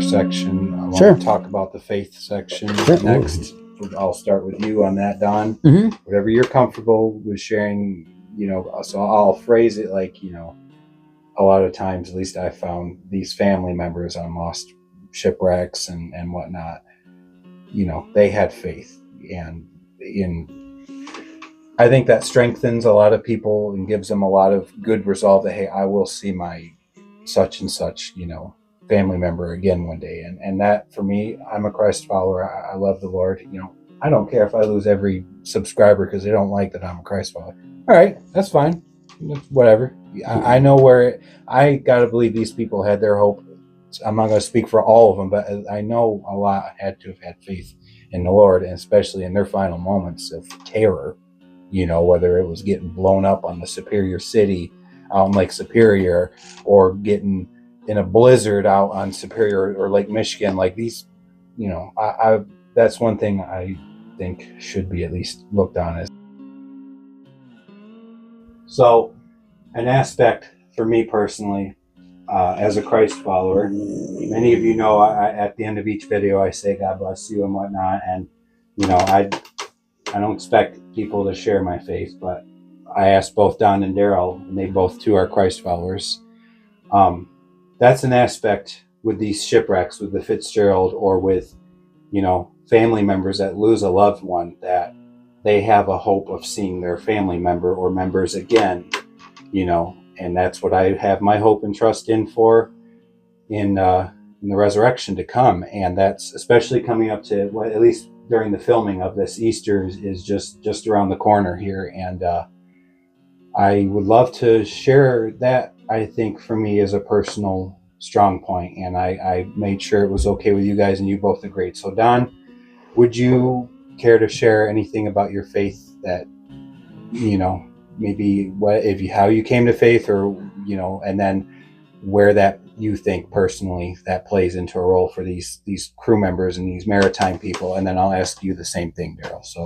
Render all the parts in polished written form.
section. I want Sure. to talk about the faith section Sure. next. I'll start with you on that, Don. Mm-hmm. Whatever you're comfortable with sharing, so I'll phrase it like, a lot of times, at least I found these family members on lost shipwrecks and whatnot, they had faith. And I think that strengthens a lot of people and gives them a lot of good resolve that, hey, I will see my such and such, family member again one day. And that, for me, I'm a Christ follower. I love the Lord. I don't care if I lose every subscriber because they don't like that I'm a Christ follower. All right, that's fine. Whatever. I know where I got to believe these people had their hope. I'm not going to speak for all of them, but I know a lot had to have had faith in the Lord, and especially in their final moments of terror, whether it was getting blown up on the Superior City out in Lake Superior, or getting in a blizzard out on Superior or Lake Michigan. Like these, that's one thing I think should be at least looked on as. So an aspect for me personally, as a Christ follower, many of you know at the end of each video I say God bless you and whatnot, and I don't expect people to share my faith, but I asked both Don and Darrell, and they both too are Christ followers. That's an aspect with these shipwrecks, with the Fitzgerald, or with family members that lose a loved one, that they have a hope of seeing their family member or members again, and that's what I have my hope and trust in the resurrection to come. And that's especially coming up to, well, at least during the filming of this, Easter is just around the corner here. And I would love to share that. I think for me is a personal strong point, and I made sure it was okay with you guys, and you both agreed. So Don, would you care to share anything about your faith that, maybe how you came to faith, or, and then where that you think personally that plays into a role for these crew members and these maritime people? And then I'll ask you the same thing, Darrell. So,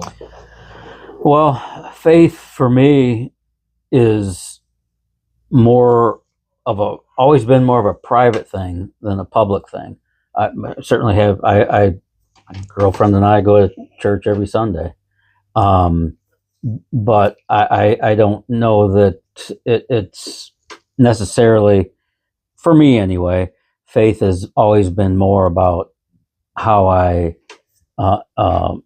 well, faith for me is always been more of a private thing than a public thing. I certainly have. My girlfriend and I go to church every Sunday, but I don't know that it's necessarily, for me anyway. Faith has always been more about how I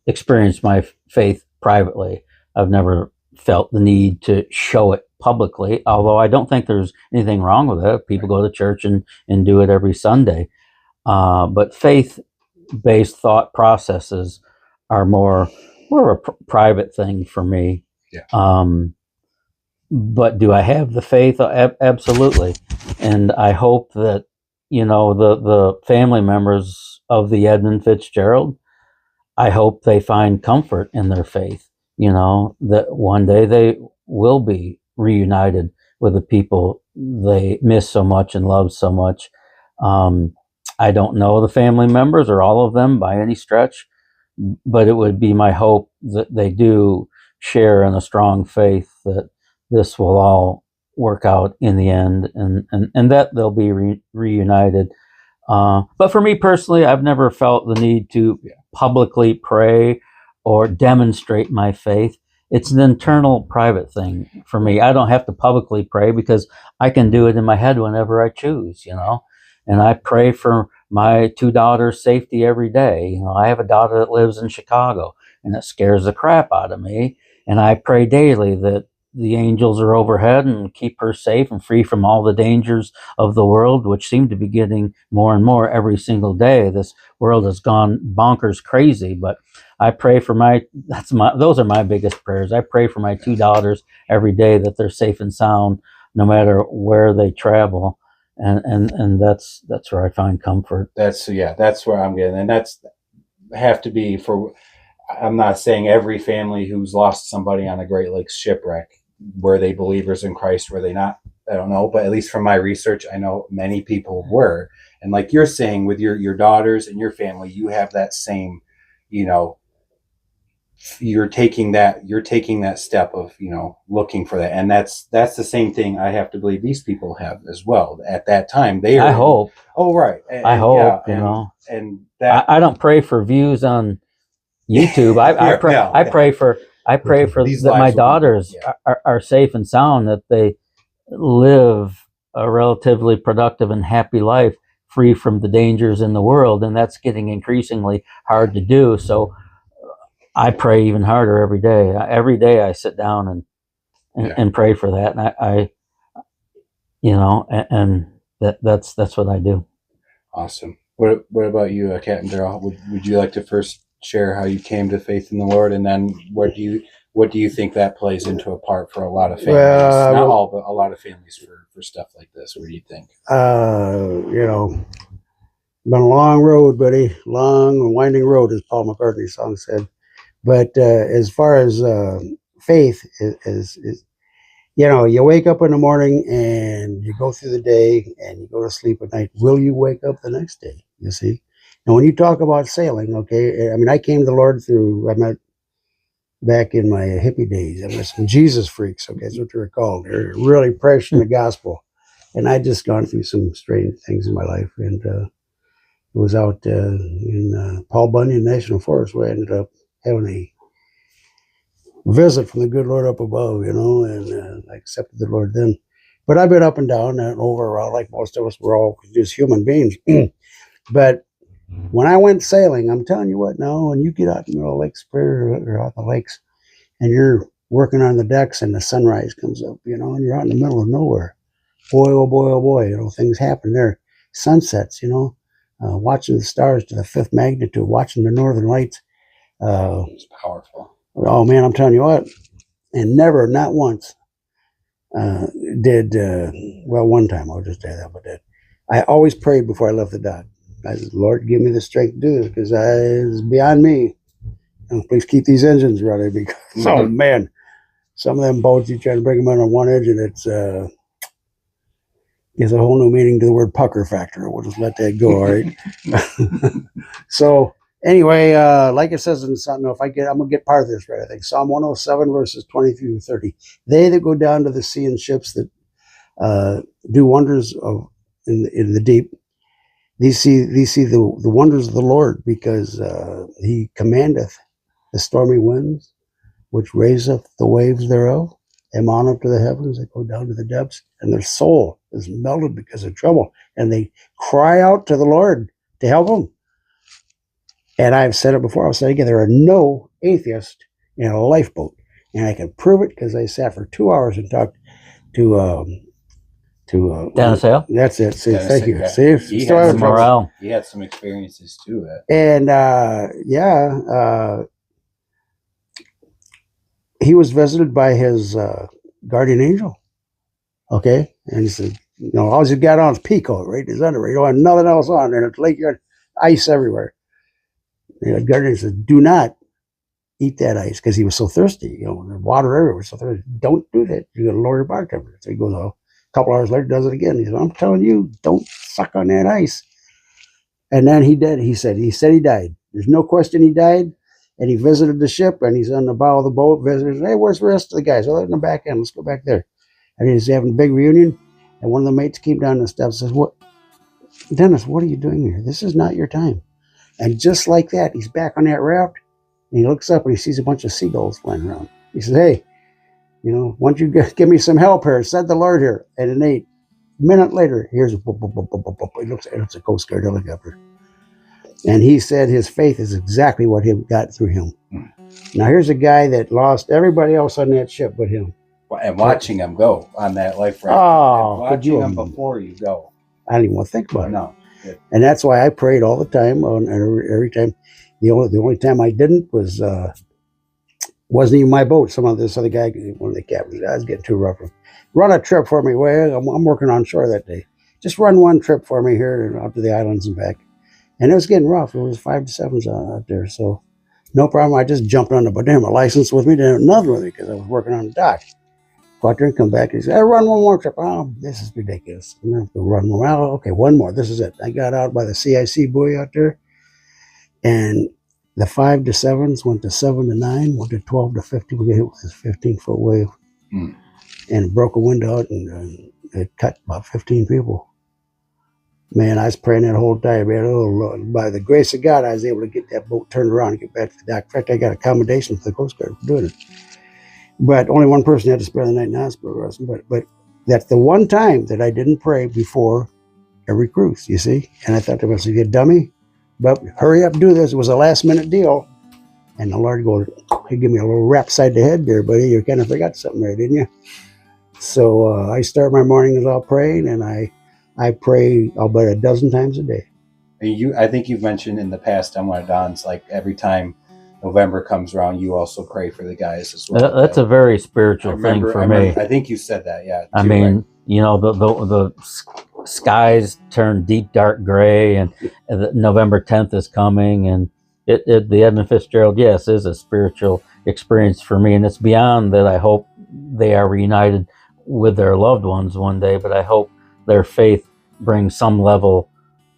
experience my faith privately. I've never felt the need to show it publicly, although I don't think there's anything wrong with it. People go to church and do it every Sunday. But faith-based thought processes are more of a private thing for me. Yeah. But do I have the faith? Absolutely. And I hope that, the family members of the Edmund Fitzgerald, I hope they find comfort in their faith, that one day they will be reunited with the people they miss so much and love so much. I don't know the family members or all of them by any stretch, but it would be my hope that they do share in a strong faith that this will all work out in the end, and that they'll be reunited. But for me personally, I've never felt the need to publicly pray or demonstrate my faith. It's an internal, private thing for me. I don't have to publicly pray because I can do it in my head whenever I choose, And I pray for my two daughters' safety every day. I have a daughter that lives in Chicago, and it scares the crap out of me. And I pray daily that the angels are overhead and keep her safe and free from all the dangers of the world, which seem to be getting more and more every single day. This world has gone bonkers crazy, but I pray for those are my biggest prayers. I pray for my two daughters every day, that they're safe and sound no matter where they travel. And that's where I find comfort. That's where I'm getting, and that's have to be for. I'm not saying every family who's lost somebody on a Great Lakes shipwreck, were they believers in Christ, were they not? I don't know, but at least from my research, I know many people were. And like you're saying, with your daughters and your family, you have that same, you're taking that step of, looking for that. And that's the same thing I have to believe these people have as well. At that time, I hope. Oh, right. I hope, and that I don't pray for views on YouTube. I pray. Yeah, I pray for. I pray for These that my lives will be- daughters are safe and sound. That they live a relatively productive and happy life, free from the dangers in the world, and that's getting increasingly hard to do. So I pray even harder every day. Every day I sit down and pray for that, and I and that's what I do. Awesome. What about you, Captain Darrell? Would you like to first share how you came to faith in the Lord, and then what do you think that plays into a part for a lot of families? Not all, but a lot of families for stuff like this. What do you think? Been a long road, buddy. Long and winding road, as Paul McCartney's song said. But as far as faith is, you wake up in the morning and you go through the day and you go to sleep at night. Will you wake up the next day? You see? And when you talk about sailing, okay, I mean, I came to the Lord I met back in my hippie days. I met some Jesus freaks, okay, that's what they're called. They're really preaching the gospel. And I'd just gone through some strange things in my life. And it was out in Paul Bunyan National Forest where I ended up having a visit from the good Lord up above, and I accepted the Lord then. But I've been up and down and over around, like most of us. We're all just human beings. But when I went sailing, I'm telling you what, now, when you get out in the middle of Lake Superior or out in the lakes and you're working on the decks and the sunrise comes up, and you're out in the middle of nowhere. Boy, oh boy, oh boy, things happen there. Sunsets, watching the stars to the 5th magnitude, watching the northern lights. It's powerful. Oh man, I'm telling you what, and never, not once, one time, I'll just tell you that about that. I always prayed before I left the dock. I said, Lord, give me the strength to do this, because it's beyond me. Please keep these engines running, because, oh man, some of them boats, you try to bring them in on one engine, it's gives a whole new meaning to the word pucker factor. We'll just let that go, all right? So, anyway, like it says in Psalm, I'm gonna get part of this right. I think Psalm 107 verses 23 to 30. They that go down to the sea in ships that do wonders in the deep. These see the wonders of the Lord, because He commandeth the stormy winds, which raiseth the waves thereof. Them on up to the heavens, they go down to the depths, and their soul is melted because of trouble, and they cry out to the Lord to help them. And I've said it before, I'll say it again, there are no atheists in a lifeboat. And I can prove it because I sat for 2 hours and talked to Dennis Hale? That's it. See, Dennis, thank you. yeah. See, He still had having trouble. Morale. He had some experiences too. And he was visited by his guardian angel. Okay, and he said, all you got on is pea coat, right? His underwear. You don't have nothing else on, and it's like you got ice everywhere. And the guardian said, "Do not eat that ice," because he was so thirsty. The water everywhere. So thirsty. Don't do that. You're gonna lower your body temperature. So he goes, a couple hours later, does it again. He said, "I'm telling you, don't suck on that ice." And then he did. He said he died. There's no question he died. And he visited the ship, and he's on the bow of the boat. Visitors, hey, where's the rest of the guys? Oh, they're in the back end. Let's go back there. And he's having a big reunion. And one of the mates came down the steps and says, "What, Dennis? What are you doing here? This is not your time." And just like that, he's back on that raft. And he looks up and he sees a bunch of seagulls flying around. He says, "Hey, why don't you give me some help here? Said the Lord here." And an 8 minute later, here's a boop, boop, boop, boop, boop, boop. He looks at it, it's a Coast Guard helicopter. And he said his faith is exactly what got through him. Now here's a guy that lost everybody else on that ship but him. And watching him go on that life raft. Oh, watching him before you go. I didn't even want to think about it. No. And that's why I prayed all the time. And every time, the only time I didn't wasn't even my boat. Some of this other guy, one of the captains, I was getting too rough. Run a trip for me. Well, I'm working on shore that day. Just run one trip for me here and out to the islands and back. And it was getting rough. It was 5 to 7s out there. So no problem. I just jumped on the boat. Didn't have a license with me. Didn't have nothing with me because I was working on the dock. Go out there and come back. He said, "Hey, run one more trip." "Oh, this is ridiculous. I'm going to have to run one. Well, okay, one more. This is it." I got out by the CIC buoy out there. And The 5 to 7s went to 7 to 9, went to 12 to 15. We got hit with this 15-foot wave and broke a window out, and it cut about 15 people. Man, I was praying that whole time, man. Oh, Lord. By the grace of God, I was able to get that boat turned around and get back to the dock. In fact, I got accommodation for the Coast Guard for doing it. But only one person had to spend the night in the hospital. But that's the one time that I didn't pray before every cruise, you see? And I thought to myself, you dummy, but hurry up, do this. It was a last-minute deal. And the Lord goes, he gave me a little rap side the head there, buddy. You kind of forgot something there, didn't you? So I start my mornings all praying, and I pray about a dozen times a day. I think you've mentioned in the past on one of Don's, like every time November comes around, you also pray for the guys as well. That's a very spiritual thing for me. I think you said that, yeah. I mean, right? You know, the skies turn deep dark gray, and November 10th is coming, and the Edmund Fitzgerald, yes, is a spiritual experience for me, and it's beyond that. I hope they are reunited with their loved ones one day, but I hope their faith brings some level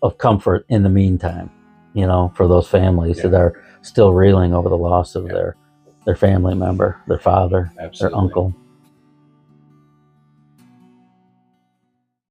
of comfort in the meantime, you know, for those families that are still reeling over the loss of their family member, their father, their uncle.